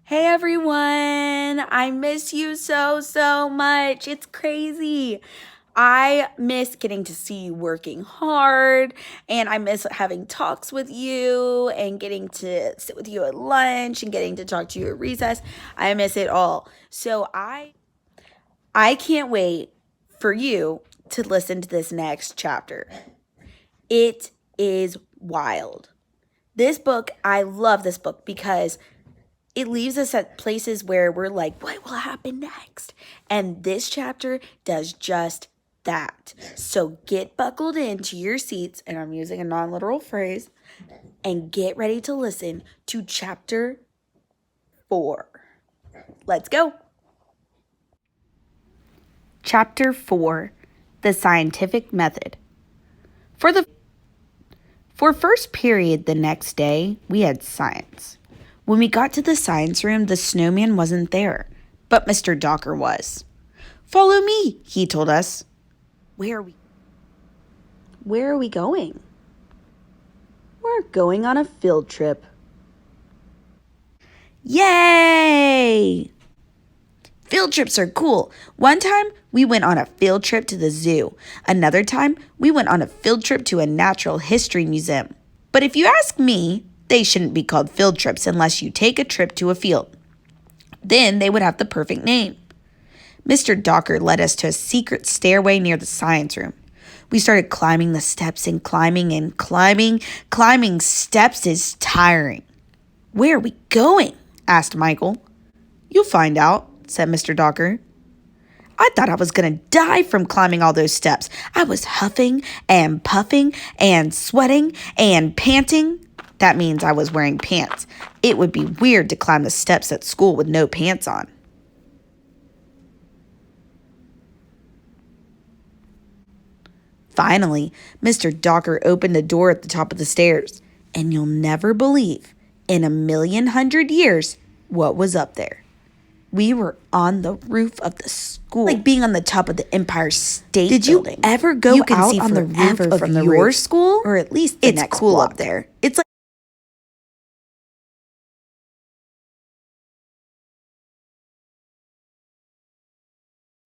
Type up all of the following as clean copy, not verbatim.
Hey everyone, I miss you so much. It's crazy. I miss getting to see you working hard, and I miss having talks with you and getting to sit with you at lunch and getting to talk to you at recess. I miss it all. So I can't wait for you to listen to this next chapter. It is wild. This book, I love this book because it leaves us at places where we're like, what will happen next? And this chapter does just that. So get buckled into your seats, and I'm using a non literal phrase, and get ready to listen to chapter 4. Let's go. Chapter 4, The Scientific Method. For first period the next day, we had science. When we got to the science room, the snowman wasn't there, but Mr. Docker was. Follow me, he told us. Where are we going? We're going on a field trip. Yay! Field trips are cool. One time, we went on a field trip to the zoo. Another time, we went on a field trip to a natural history museum. But if you ask me, they shouldn't be called field trips unless you take a trip to a field. Then they would have the perfect name. Mr. Docker led us to a secret stairway near the science room. We started climbing the steps and climbing and climbing. Climbing steps is tiring. Where are we going? Asked Michael. You'll find out, said Mr. Docker. I thought I was going to die from climbing all those steps. I was huffing and puffing and sweating and panting. That means I was wearing pants. It would be weird to climb the steps at school with no pants on. Finally, Mr. Docker opened a door at the top of the stairs, and you'll never believe, in 1,000,000 years, what was up there. We were on the roof of the school. Like being on the top of the Empire State Building. Did you ever go out on the roof of your school? Or at least the next block. It's cool up there. It's like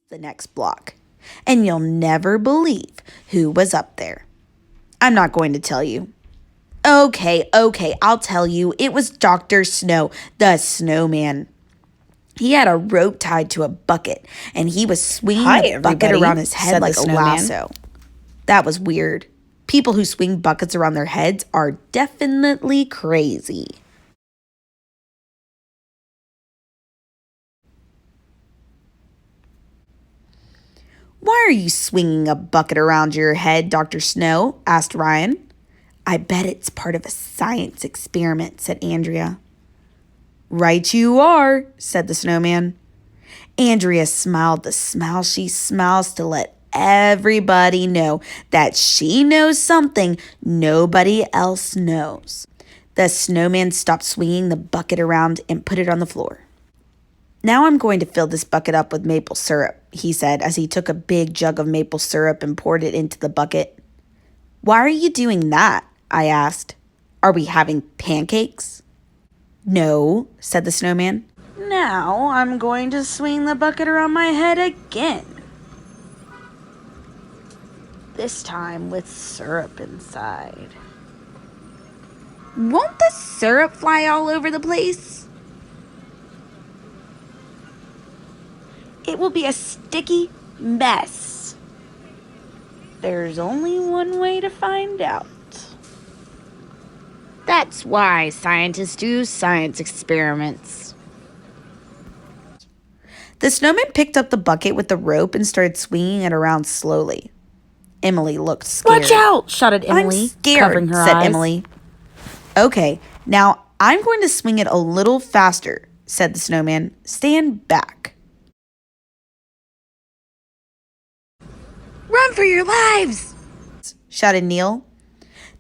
the next block. And you'll never believe who was up there. I'm not going to tell you. Okay, I'll tell you. It was Dr. Snow, the snowman. He had a rope tied to a bucket, and he was swinging the bucket around his head like a lasso. That was weird. People who swing buckets around their heads are definitely crazy. Why are you swinging a bucket around your head, Dr. Snow? Asked Ryan. I bet it's part of a science experiment, said Andrea. Right you are, said the snowman. Andrea smiled the smile she smiles to let everybody know that she knows something nobody else knows. The snowman stopped swinging the bucket around and put it on the floor. Now I'm going to fill this bucket up with maple syrup, he said as he took a big jug of maple syrup and poured it into the bucket. Why are you doing that? I asked. Are we having pancakes? No, said the snowman. Now I'm going to swing the bucket around my head again. This time with syrup inside. Won't the syrup fly all over the place? It will be a sticky mess. There's only one way to find out. That's why scientists do science experiments. The snowman picked up the bucket with the rope and started swinging it around slowly. Emily looked scared. Watch out, shouted Emily, covering her eyes. Said Emily. Okay, now I'm going to swing it a little faster, said the snowman. Stand back. Run for your lives, shouted Neil.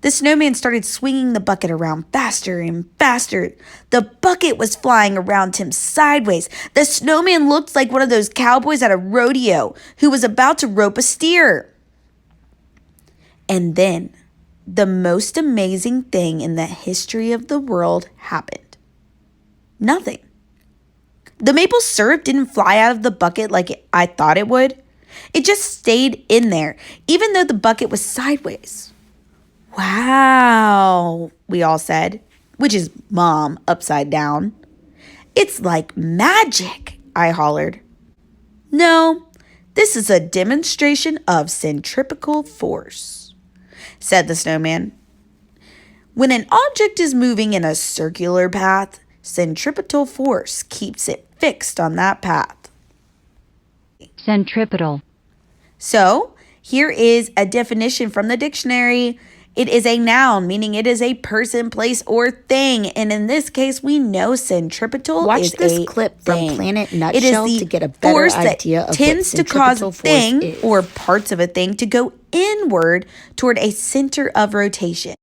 The snowman started swinging the bucket around faster and faster. The bucket was flying around him sideways. The snowman looked like one of those cowboys at a rodeo who was about to rope a steer. And then, the most amazing thing in the history of the world happened. Nothing. The maple syrup didn't fly out of the bucket like I thought it would. It just stayed in there, even though the bucket was sideways. Wow, we all said, which is Mom upside down. It's like magic, I hollered. No, this is a demonstration of centripetal force, said the snowman. When an object is moving in a circular path, centripetal force keeps it fixed on that path. Centripetal. So, here is a definition from the dictionary. It is a noun, meaning it is a person, place, or thing. And in this case, we know centripetal Watch is this a clip thing. from Planet Nutshell it is the to get a better force idea that of tends what to cause centripetal a force thing is. or parts of a thing to go inward toward a center of rotation.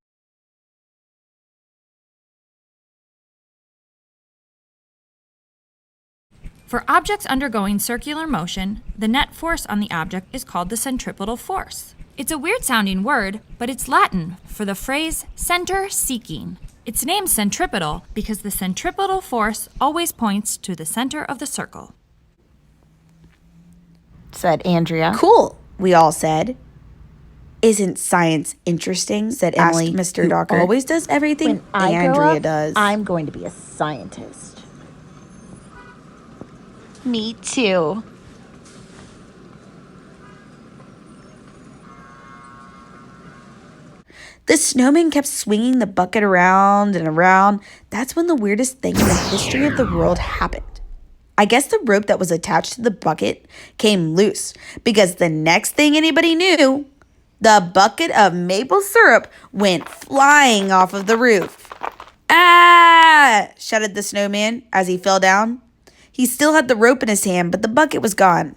For objects undergoing circular motion, the net force on the object is called the centripetal force. It's a weird-sounding word, but it's Latin for the phrase center seeking. It's named centripetal because the centripetal force always points to the center of the circle. Said Andrea. Cool, we all said. Isn't science interesting? Said Emily, Mr. who Docker. Always does everything When I grow Andrea up, does. I'm going to be a scientist. Me too. The snowman kept swinging the bucket around and around. That's when the weirdest thing in the history of the world happened. I guess the rope that was attached to the bucket came loose because the next thing anybody knew, the bucket of maple syrup went flying off of the roof. Ah! Shouted the snowman as he fell down. He still had the rope in his hand, but the bucket was gone.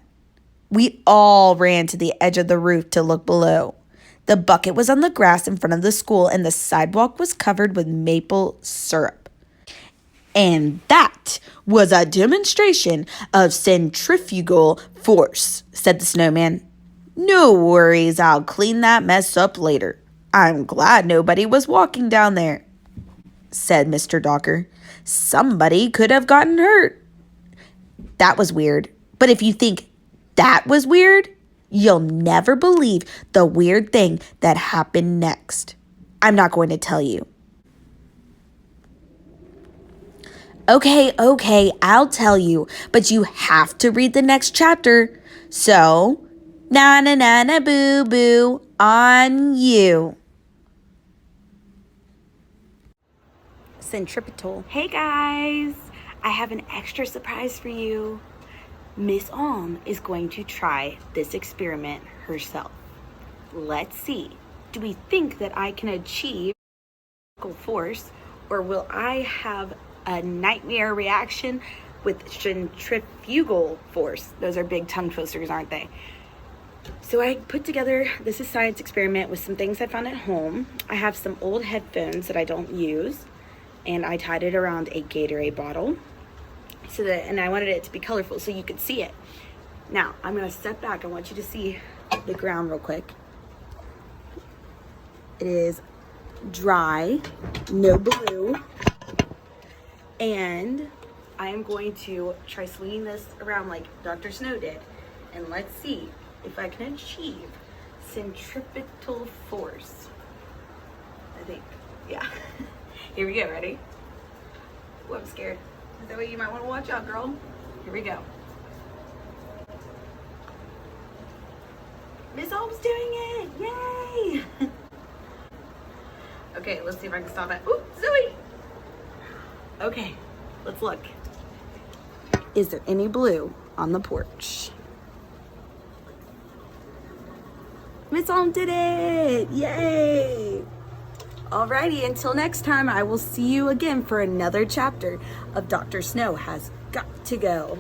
We all ran to the edge of the roof to look below. The bucket was on the grass in front of the school, and the sidewalk was covered with maple syrup. And that was a demonstration of centrifugal force, said the snowman. No worries, I'll clean that mess up later. I'm glad nobody was walking down there, said Mr. Docker. Somebody could have gotten hurt. That was weird. But if you think that was weird, you'll never believe the weird thing that happened next. I'm not going to tell you. Okay, I'll tell you, but you have to read the next chapter. So, na boo boo on you. Centripetal. Hey guys, I have an extra surprise for you. Miss Alm is going to try this experiment herself. Let's see. Do we think that I can achieve force, or will I have a nightmare reaction with centrifugal force? Those are big tongue twisters, aren't they? So I put together this is science experiment with some things I found at home. I have some old headphones that I don't use, and I tied it around a Gatorade bottle. And I wanted it to be colorful so you could see it. Now, I'm going to step back. I want you to see the ground real quick. It is dry, no blue. And I am going to try swinging this around like Dr. Snow did. And let's see if I can achieve centripetal force. I think, yeah. Here we go, ready? Oh, I'm scared. Is that way you might want to watch out, girl? Here we go. Miss Alm's doing it! Yay! Okay, let's see if I can stop it. Ooh, Zoe! Okay, let's look. Is there any blue on the porch? Miss Alm did it! Yay! Alrighty, until next time, I will see you again for another chapter of Dr. Snow Has Got to Go.